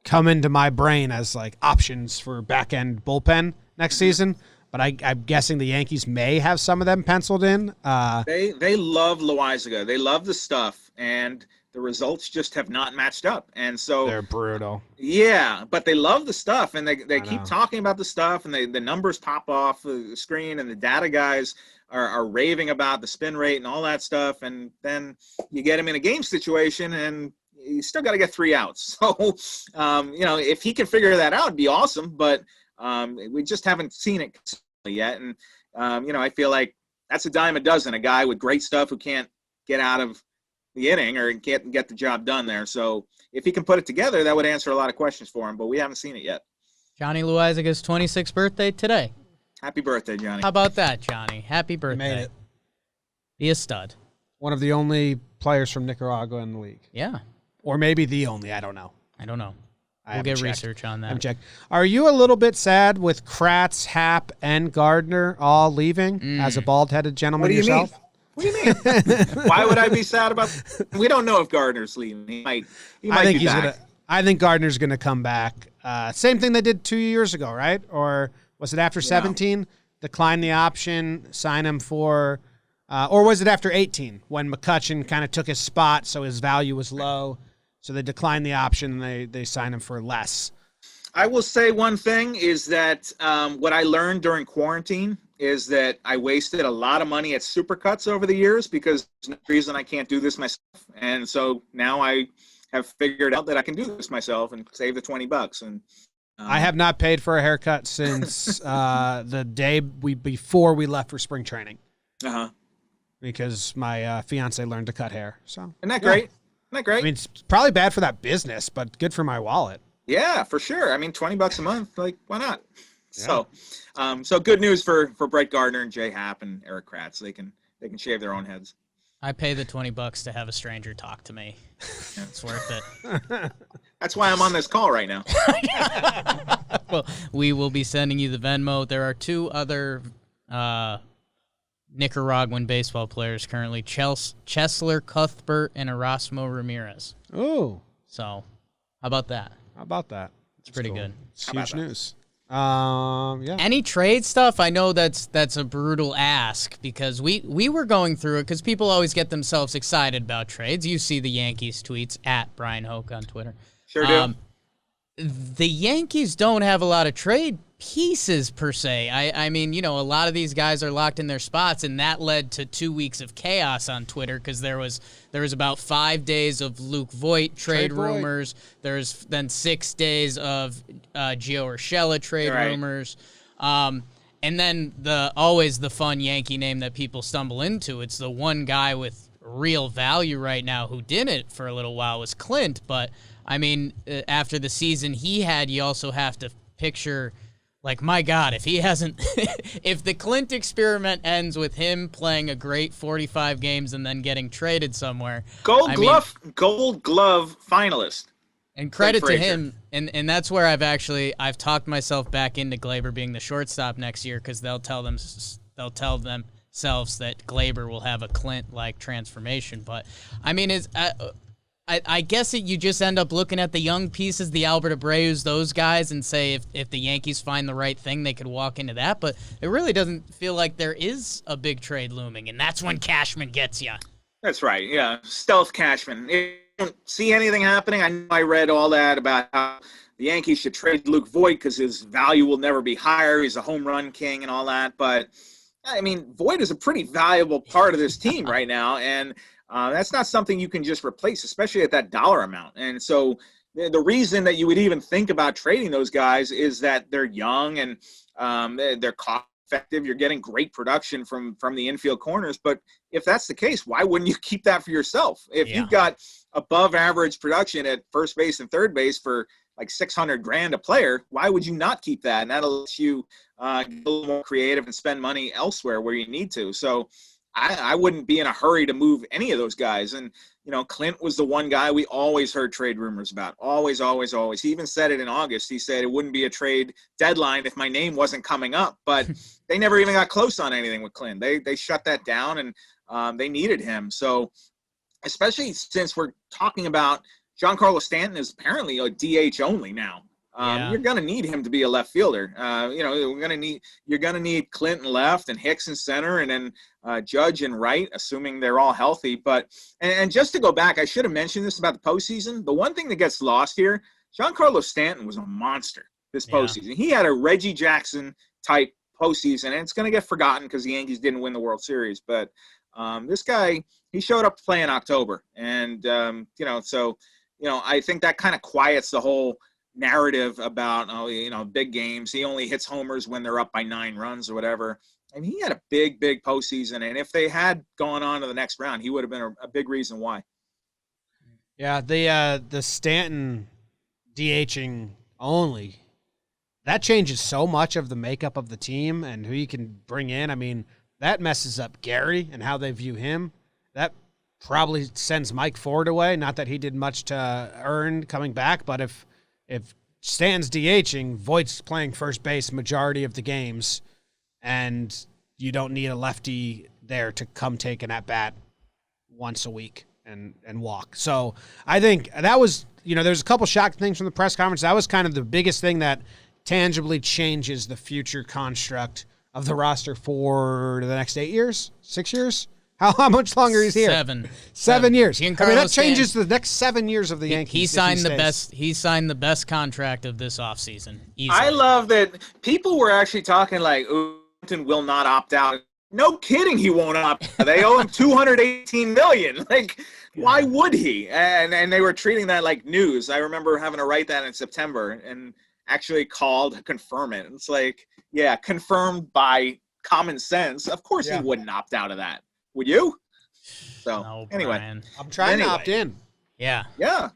come into my brain as like options for back end bullpen next season, but I'm guessing the Yankees may have some of them penciled in. They love Loaizaga. They love the stuff, and the results just have not matched up. And so they're brutal. Yeah, but they love the stuff, and they keep talking about the stuff, and the numbers pop off the screen, and the data guys are raving about the spin rate and all that stuff. And then you get him in a game situation, and you still got to get 3 outs. So, if he can figure that out, it'd be awesome. But we just haven't seen it yet. And, I feel like that's a dime a dozen, a guy with great stuff who can't get out of, the inning or get the job done there. So if he can put it together, that would answer a lot of questions for him, but we haven't seen it yet. Johnny Loizaga's 26th birthday today. Happy birthday, Johnny. How about that, Johnny? Happy birthday. made it. Be a stud. One of the only players from Nicaragua in the league. Yeah. Or maybe the only. I don't know. I don't know. I We'll haven't get checked. research on that. I'm checked. Are you a little bit sad with Kratz, Happ, and Gardner all leaving as a bald-headed gentleman What do you yourself? mean? What do you mean? Why would I be sad about? We don't know if Gardner's leaving. He might I think be he's back. gonna. I think Gardner's gonna come back. Same thing they did 2 years ago, right? Or was it after 17? Decline the option, sign him for, or was it after 18 when McCutchen kind of took his spot, so his value was low, so they declined the option and they signed him for less. I will say one thing is that what I learned during quarantine is that I wasted a lot of money at Supercuts over the years because there's no reason I can't do this myself. And so now I have figured out that I can do this myself and save the $20. And I have not paid for a haircut since the day before we left for spring training because my fiance learned to cut hair. So Isn't that great? Isn't that great? I mean, it's probably bad for that business, but good for my wallet. Yeah, for sure. I mean, $20 a month, like why not? Yeah. So good news for Brett Gardner and Jay Happ and Eric Kratz. They can shave their own heads. I pay the $20 to have a stranger talk to me. It's worth it. That's why I'm on this call right now. Well, we will be sending you the Venmo. There are two other Nicaraguan baseball players currently, Chesler Cuthbert and Erasmo Ramirez. Oh. So, how about that? How about that? It's pretty good. It's huge news. Yeah. Any trade stuff? I know that's a brutal ask because we were going through it because people always get themselves excited about trades. You see the Yankees tweets at Bryan Hoch on Twitter. Sure do. The Yankees don't have a lot of trade pieces per se. I mean, a lot of these guys are locked in their spots, and that led to 2 weeks of chaos on Twitter because there was about 5 days of Luke Voit trade rumors. There's then 6 days of Gio Urshela trade rumors. And then always the fun Yankee name that people stumble into. It's the one guy with real value right now who didn't for a little while was Clint, but I mean, after the season he had, you also have to picture, like, my God, if he hasn't, if the Clint experiment ends with him playing a great 45 games and then getting traded somewhere. Gold Glove finalist. And credit to him, and that's where I've talked myself back into Glaber being the shortstop next year because they'll tell themselves that Glaber will have a Clint-like transformation. But, I mean, I guess you just end up looking at the young pieces, the Albert Abreus, those guys, and say if the Yankees find the right thing, they could walk into that. But it really doesn't feel like there is a big trade looming, and that's when Cashman gets you. That's right, yeah. Stealth Cashman. If you don't see anything happening, I know I read all that about how the Yankees should trade Luke Voit because his value will never be higher. He's a home run king and all that. But, I mean, Voit is a pretty valuable part of this team right now, and that's not something you can just replace, especially at that dollar amount. And so the reason that you would even think about trading those guys is that they're young and they're cost effective. You're getting great production from the infield corners. But if that's the case, why wouldn't you keep that for yourself? If you've got above average production at first base and third base for like $600,000 a player, why would you not keep that? And that'll let you get a little more creative and spend money elsewhere where you need to. So I wouldn't be in a hurry to move any of those guys. And, Clint was the one guy we always heard trade rumors about. Always, always, always. He even said it in August. He said it wouldn't be a trade deadline if my name wasn't coming up. But they never even got close on anything with Clint. They shut that down, and they needed him. So especially since we're talking about Giancarlo Stanton is apparently a DH only now. You're going to need him to be a left fielder. You're going to need Clint in left and Hicks in center and then Judge in right, assuming they're all healthy. But and just to go back, I should have mentioned this about the postseason. The one thing that gets lost here, Giancarlo Stanton was a monster this postseason. He had a Reggie Jackson type postseason, and it's going to get forgotten because the Yankees didn't win the World Series. But this guy, he showed up to play in October, and I think that kind of quiets the whole narrative about big games. He only hits homers when they're up by 9 runs or whatever. And he had a big postseason, and if they had gone on to the next round, he would have been a big reason why. Yeah, the Stanton DHing only, that changes so much of the makeup of the team and who you can bring in. I mean, that messes up Gary and how they view him. That probably sends Mike Ford away. Not that he did much to earn coming back, but if Stanton's DHing, Voigt's playing first base majority of the games, and you don't need a lefty there to come take an at-bat once a week and walk. So I think that was, there's a couple shocking things from the press conference. That was kind of the biggest thing that tangibly changes the future construct of the roster for the next 8 years, 6 years. How much longer is he here? 7 years. That changes the next 7 years of the Yankees. He signed the best. He signed the best contract of this offseason. I love that people were actually talking like Stanton will not opt out. No kidding, he won't opt out. They owe him $218 million. Like, why would he? And they were treating that like news. I remember having to write that in September and actually called to confirm it. It's like, yeah, confirmed by common sense. Of course he wouldn't opt out of that. Would you? So, no, anyway. Bryan. I'm trying to opt in. Yeah. Yeah.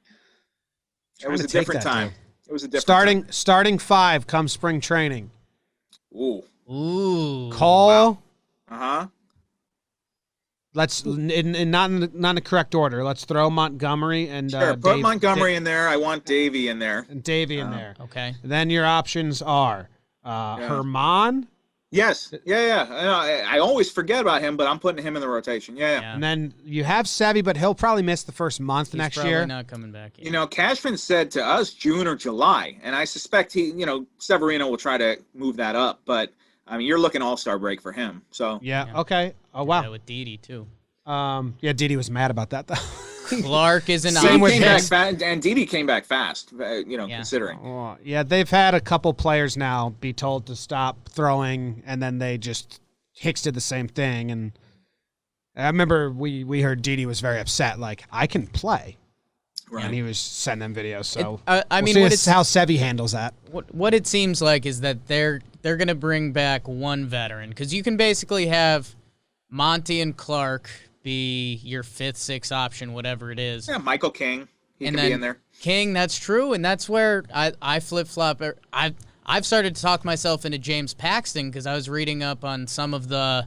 It was a different time. It was a different time. Starting 5 come spring training. Ooh. Call. Wow. Uh-huh. Let's not in the correct order. Let's throw Montgomery and sure. Put Montgomery in there. I want Davey in there. And Davey in there. Okay. Then your options are Herman. Yes. Yeah. I always forget about him, but I'm putting him in the rotation. Yeah. And then you have Sevy, but he'll probably miss the first month next year. He's probably not coming back yet. Cashman said to us June or July, and I suspect Severino will try to move that up, but I mean, you're looking all-star break for him. So okay. Oh wow. Yeah, with Didi too. Didi was mad about that though. Clark is an Didi option. came back and Didi came back fast. Considering. They've had a couple players now be told to stop throwing, and then they just Hicks did the same thing. And I remember we heard Didi was very upset. Like, I can play. Right. And he was sending them videos. So we'll see how Sevy handles that. What it seems like is that they're going to bring back one veteran, because you can basically have Monty and Clark be your 5th, 6th option, whatever it is. Yeah, Michael King. He can be in there. King, that's true, and that's where I flip-flop. I've started to talk myself into James Paxton because I was reading up on some of the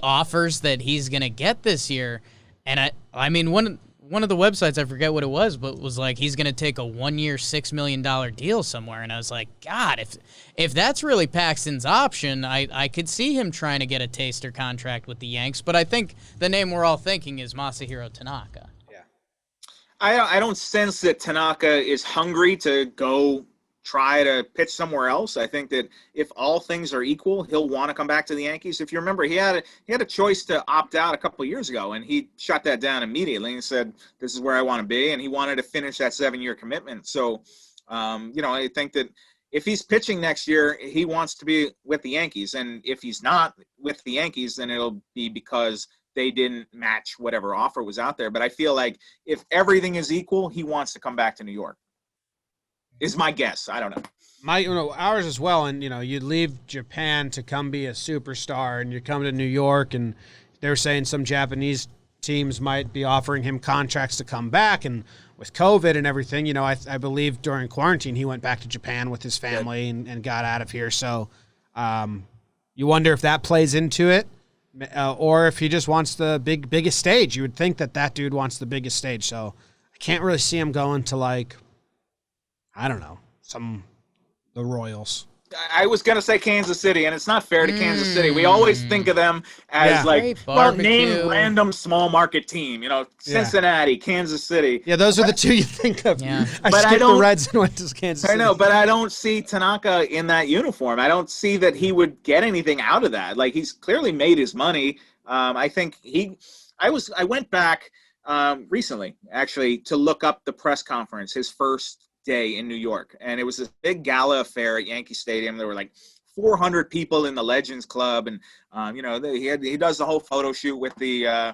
offers that he's going to get this year. And I mean, one of the websites, I forget what it was, but was like he's going to take a 1-year, $6 million deal somewhere. And I was like, God, if that's really Paxton's option, I could see him trying to get a taster contract with the Yanks. But I think the name we're all thinking is Masahiro Tanaka. Yeah. I don't sense that Tanaka is hungry to go try to pitch somewhere else. I think that if all things are equal, he'll want to come back to the Yankees. If you remember, he had a choice to opt out a couple of years ago, and he shut that down immediately and said, "This is where I want to be," and he wanted to finish that 7-year commitment. So, I think that if he's pitching next year, he wants to be with the Yankees, and if he's not with the Yankees, then it'll be because they didn't match whatever offer was out there. But I feel like if everything is equal, he wants to come back to New York. Is my guess. I don't know. Ours as well. And, you leave Japan to come be a superstar, and you come to New York, and they're saying some Japanese teams might be offering him contracts to come back. And with COVID and everything, I believe during quarantine, he went back to Japan with his family and got out of here. So you wonder if that plays into it, or if he just wants the biggest stage. You would think that dude wants the biggest stage. So I can't really see him going to, I don't know, the Royals. I was going to say Kansas City, and it's not fair to Kansas City. We always think of them as name random small market team. Cincinnati, Kansas City. Yeah, those are the two you think of. Yeah. I skipped the Reds and went to Kansas City. I know, but I don't see Tanaka in that uniform. I don't see that he would get anything out of that. Like, he's clearly made his money. I think I went back recently, actually, to look up the press conference, his first day in New York, and it was this big gala affair at Yankee Stadium. There were like 400 people in the Legends Club, and he does the whole photo shoot with the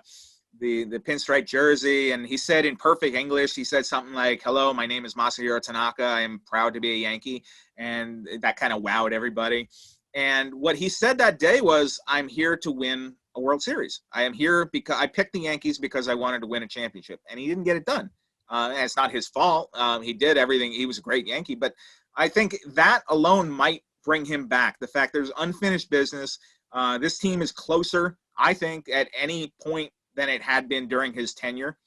pinstripe jersey, and he said in perfect English, he said something like, "Hello, my name is Masahiro Tanaka. I am proud to be a Yankee," and that kind of wowed everybody. And what he said that day was, "I'm here to win a World Series. I am here because I picked the Yankees because I wanted to win a championship," and he didn't get it done. And it's not his fault. He did everything. He was a great Yankee. But I think that alone might bring him back. The fact there's unfinished business. This team is closer, I think, at any point than it had been during his tenure.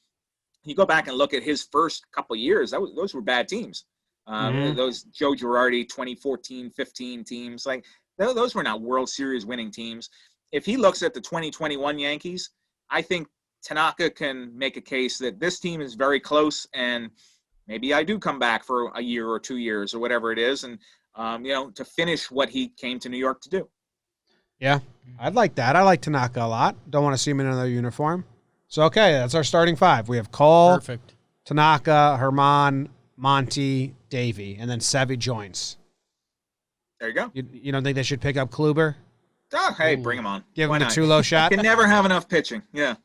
You go back and look at his first couple of years, those were bad teams. Those Joe Girardi 2014-15 teams, like those were not World Series winning teams. If he looks at the 2021 Yankees, I think Tanaka can make a case that this team is very close, and maybe I do come back for a year or 2 years or whatever it is, and to finish what he came to New York to do. Yeah, I'd like that. I like Tanaka a lot. Don't want to see him in another uniform. So, okay, that's our starting five. We have Cole, Perfect. Tanaka, Herman, Monty, Davey, and then Sevy joins. There you go. You don't think they should pick up Kluber? Oh, hey, bring him on. Give Why him the not? Tulo shot? Can never have enough pitching. Yeah.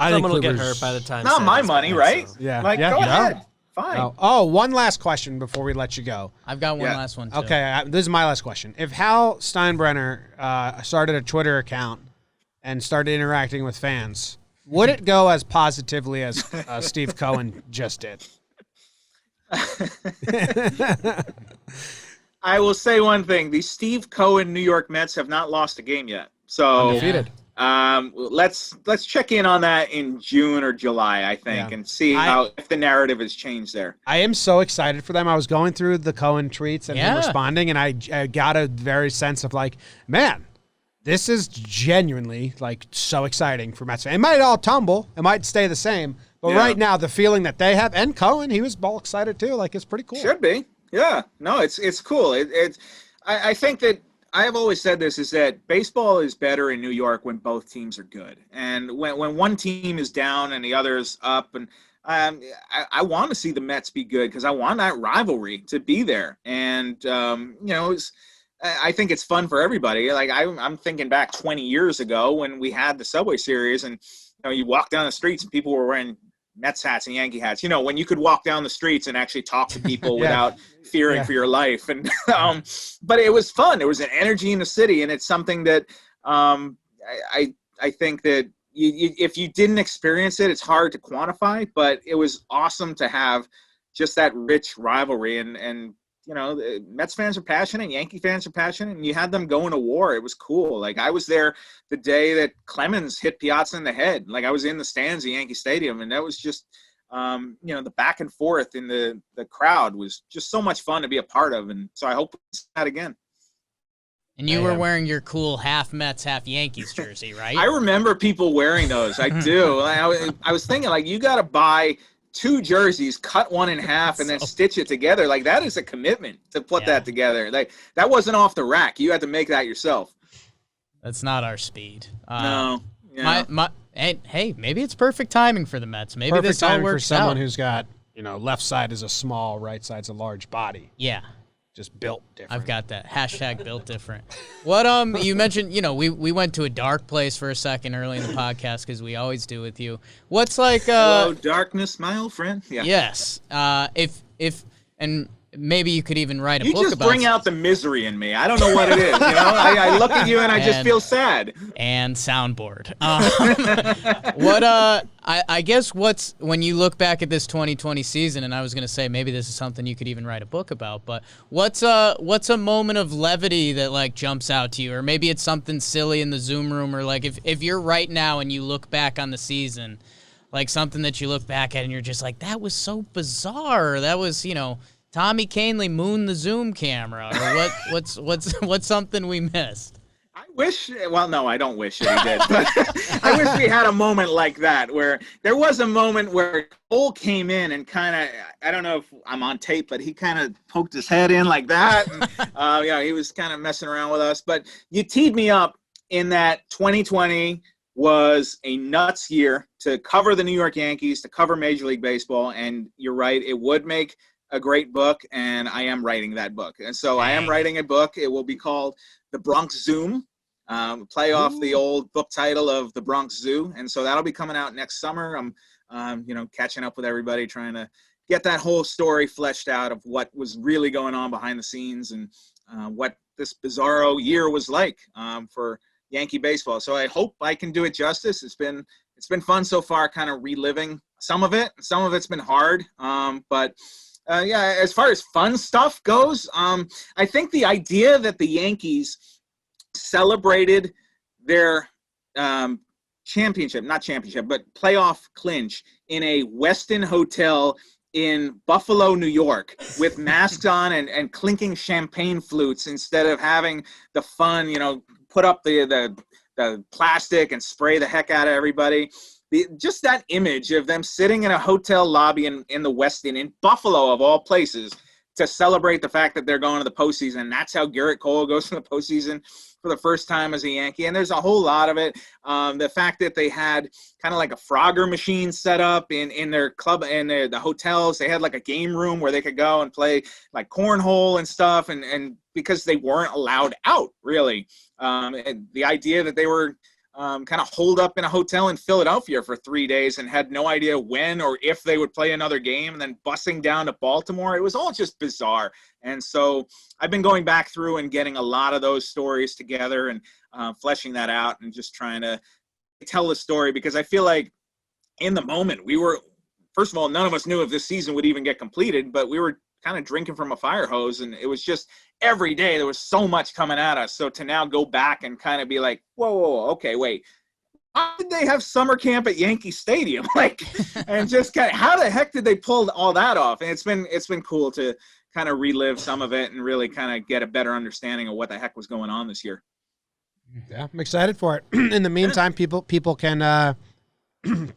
I think Someone will get Kluber's- hurt by the time. Not my Sevy's money, back, right? so. Yeah. Go ahead. Fine. Oh, one last question before we let you go. I've got one Yeah. last one, too. Okay, this is my last question. If Hal Steinbrenner started a Twitter account and started interacting with fans, would it go as positively as Steve Cohen just did? I will say one thing. The Steve Cohen New York Mets have not lost a game yet. So Undefeated. let's check in on that in June or July, I think, Yeah. and see if the narrative has changed there. I am so excited for them. I was going through the Cohen tweets and him Yeah. responding, and I got a very sense of like, man, this is genuinely like so exciting for Mets fans. It might all tumble. It might stay the same. But Yeah. right now, the feeling that they have, and Cohen, he was all excited too. Like, it's pretty cool. Should be. Yeah. No, it's cool. I think that I have always said this is that baseball is better in New York when both teams are good. And when one team is down and the other is up, and I want to see the Mets be good because I want that rivalry to be there. And, I think it's fun for everybody. Like I'm thinking back 20 years ago when we had the Subway Series, and you walk down the streets and people were wearing Mets hats and Yankee hats. When you could walk down the streets and actually talk to people without fearing for your life. And but it was fun. There was an energy in the city, and it's something that I think that if you didn't experience it, it's hard to quantify. But it was awesome to have just that rich rivalry, and the Mets fans are passionate, Yankee fans are passionate, and you had them going to war. It was cool. Like I was there the day that Clemens hit Piazza in the head. Like I was in the stands at Yankee Stadium, and that was just, the back and forth in the crowd was just so much fun to be a part of. And so I hope we see that again. And you were wearing your cool half Mets, half Yankees jersey, right? I remember people wearing those. I do. I was thinking, like, you got to buy 2 jerseys, cut one in half, and then stitch it together. Like that is a commitment to put that together. Like that wasn't off the rack. You had to make that yourself. That's not our speed. No. Yeah. Hey, maybe it's perfect timing for the Mets. Maybe Perfect this all timing for works someone out. who's got, left side is a small, right side's a large body. Yeah. Just built different. I've got that. # built different. What you mentioned, we went to a dark place for a second early in the podcast because we always do with you. What's like Hello, darkness, my old friend. Yeah. Yes. If and maybe you could even write a book You just about bring out the misery in me. I don't know what it is. I look at you and I just feel sad. and soundboard. I guess when you look back at this 2020 season, and I was going to say maybe this is something you could even write a book about, but what's a moment of levity that like jumps out to you, or maybe it's something silly in the Zoom room, or like if you're right now and you look back on the season, like something that you look back at and you're just like, that was so bizarre. That was, Tommy Canely mooned the Zoom camera, or what's something we missed? I wish, well, no, I don't wish that he did, but I wish we had a moment like that where there was a moment where Cole came in and kind of, I don't know if I'm on tape, but he kind of poked his head in like that. And, he was kind of messing around with us, but you teed me up in that 2020 was a nuts year to cover the New York Yankees, to cover Major League Baseball. And you're right, it would make a great book, and I am writing that book. And so I am writing a book. It will be called The Bronx Zoom, play off the old book title of The Bronx Zoo. And so that'll be coming out next summer. I'm, catching up with everybody, trying to get that whole story fleshed out of what was really going on behind the scenes and what this bizarro year was like for Yankee baseball. So I hope I can do it justice. It's been fun so far, kind of reliving some of it's been hard. But as far as fun stuff goes, I think the idea that the Yankees celebrated their not championship, but playoff clinch in a Westin hotel in Buffalo, New York, with masks on and clinking champagne flutes instead of having the fun, put up the plastic and spray the heck out of everybody. Just that image of them sitting in a hotel lobby in the Westin in Buffalo, of all places, to celebrate the fact that they're going to the postseason. And that's how Garrett Cole goes to the postseason for the first time as a Yankee. And there's a whole lot of it. The fact that they had kind of like a Frogger machine set up in their club, in the hotels. They had like a game room where they could go and play like cornhole and stuff. And because they weren't allowed out, really. And the idea that they were kind of holed up in a hotel in Philadelphia for 3 days and had no idea when or if they would play another game, and then busing down to Baltimore. It was all just bizarre. And so I've been going back through and getting a lot of those stories together and fleshing that out and just trying to tell the story, because I feel like in the moment first of all, none of us knew if this season would even get completed, but we were kind of drinking from a fire hose, and it was just every day there was so much coming at us. So to now go back and kind of be like, whoa, okay, wait, how did they have summer camp at Yankee Stadium? And just kind of, how the heck did they pull all that off? And it's been cool to kind of relive some of it and really kind of get a better understanding of what the heck was going on this year. Yeah, I'm excited for it. In the meantime, people can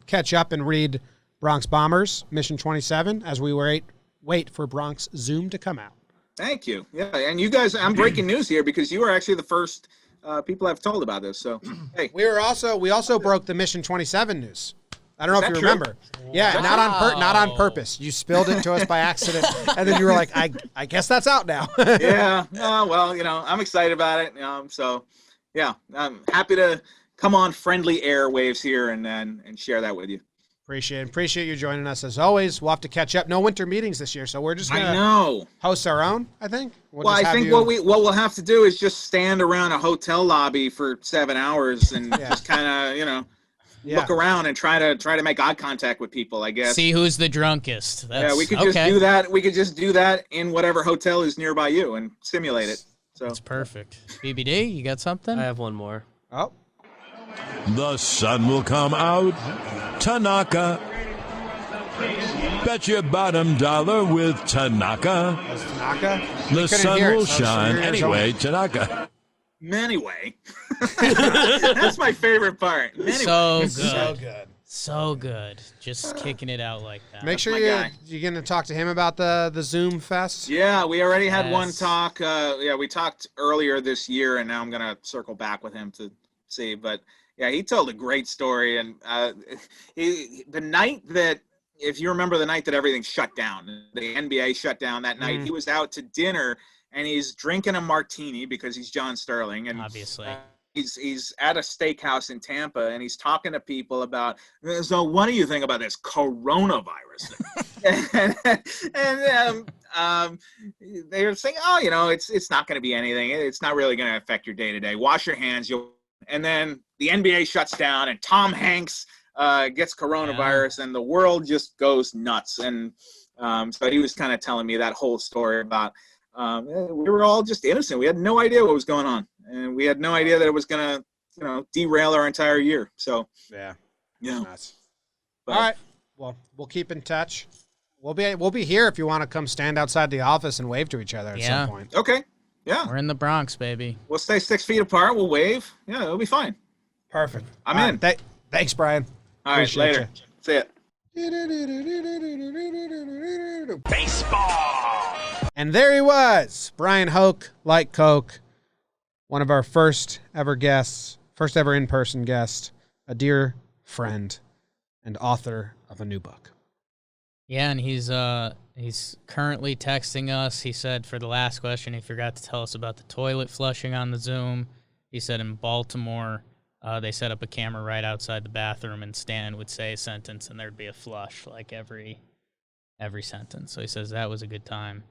catch up and read Bronx Bombers Mission 27 as we wait for Bronx Zoom to come out. Thank you. Yeah, and you guys, I'm breaking news here because you were actually the first people I've told about this. So, hey. We also broke the Mission 27 news. I don't know if you true? remember. Yeah, not on purpose. You spilled it to us by accident, and then you were like, I guess that's out now. Yeah. Well, I'm excited about it. So, yeah, I'm happy to come on friendly airwaves here and share that with you. Appreciate you joining us as always. We'll have to catch up. No winter meetings this year, so we're just gonna host our own. I think. I think what we'll have to do is just stand around a hotel lobby for 7 hours and just kind of look around and try to make eye contact with people. I guess. See who's the drunkest. We could just do that. We could just do that in whatever hotel is nearby you and simulate it. So that's perfect. BBD, you got something? I have one more. Oh. The sun will come out. Tanaka. Bet your bottom dollar with Tanaka. Tanaka? The sun will shine. Anyway, Tanaka. Anyway. That's my favorite part. Anyway. So good. Just kicking it out like that. Make sure you're going to talk to him about the Zoom Fest. Yeah, we already had one talk. We talked earlier this year, and now I'm going to circle back with him to see. But, yeah, he told a great story. And the night that, if you remember the night that everything shut down, the NBA shut down that night, he was out to dinner, and he's drinking a martini because he's John Sterling. And obviously. He's at a steakhouse in Tampa, and he's talking to people about, so what do you think about this coronavirus thing? and they were saying, it's not going to be anything. It's not really going to affect your day-to-day. Wash your hands. And then the NBA shuts down, and Tom Hanks gets coronavirus, and the world just goes nuts. And so he was kind of telling me that whole story about we were all just innocent. We had no idea what was going on. And we had no idea that it was going to, derail our entire year. So, yeah. But, all right. Well, we'll keep in touch. We'll be here if you want to come stand outside the office and wave to each other at some point. Okay. Yeah. We're in the Bronx, baby. We'll stay 6 feet apart. We'll wave. Yeah, it'll be fine. Perfect. I'm in. Thanks, Brian. All right, later. See ya. Baseball. And there he was, Bryan Hoch, like Coke. One of our first ever in-person guest, a dear friend and author of a new book. Yeah, and he's currently texting us. He said for the last question, he forgot to tell us about the toilet flushing on the Zoom. He said in Baltimore, they set up a camera right outside the bathroom, and Stan would say a sentence, and there'd be a flush like every sentence. So he says that was a good time.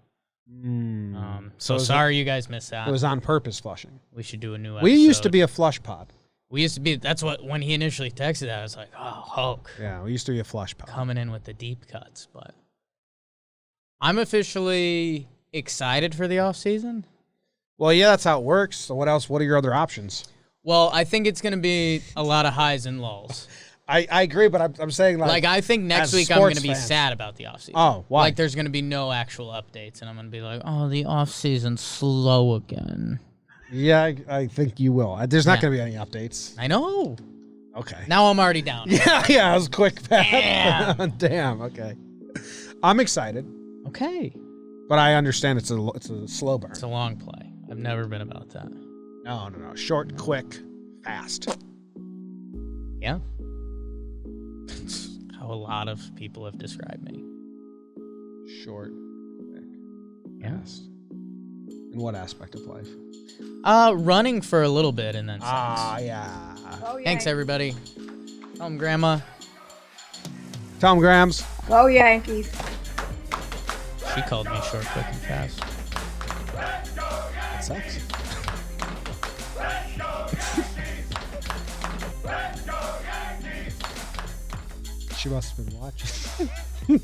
So sorry you guys missed out. It was on purpose flushing. We should do a new episode. We used to be a flush pod. We used to be. That's what when he initially texted that, I was like, oh, Hoke. Yeah, we used to be a flush pod. Coming in with the deep cuts, but I'm officially excited for the offseason. Well, yeah, that's how it works. So what else? What are your other options? Well, I think it's going to be a lot of highs and lows. I agree, but I'm saying like I think next week I'm going to be sad about the offseason. Oh, why? Like there's going to be no actual updates, and I'm going to be like, oh, the offseason's slow again. Yeah, I think you will. There's not going to be any updates. I know. Okay. Now I'm already down. Yeah, that was quick. Damn. Okay. I'm excited. Okay. But I understand it's a slow burn. It's a long play. I've never been about that. No. Short, quick, fast. Yeah. That's how a lot of people have described me. Short, quick, Yes. In what aspect of life? Running for a little bit and then yeah. Oh, Thanks, everybody. Tell 'em, Grandma. Tell him, Grams. Go Yankees. She called me short, quick, and fast. That sucks. She must have been watching.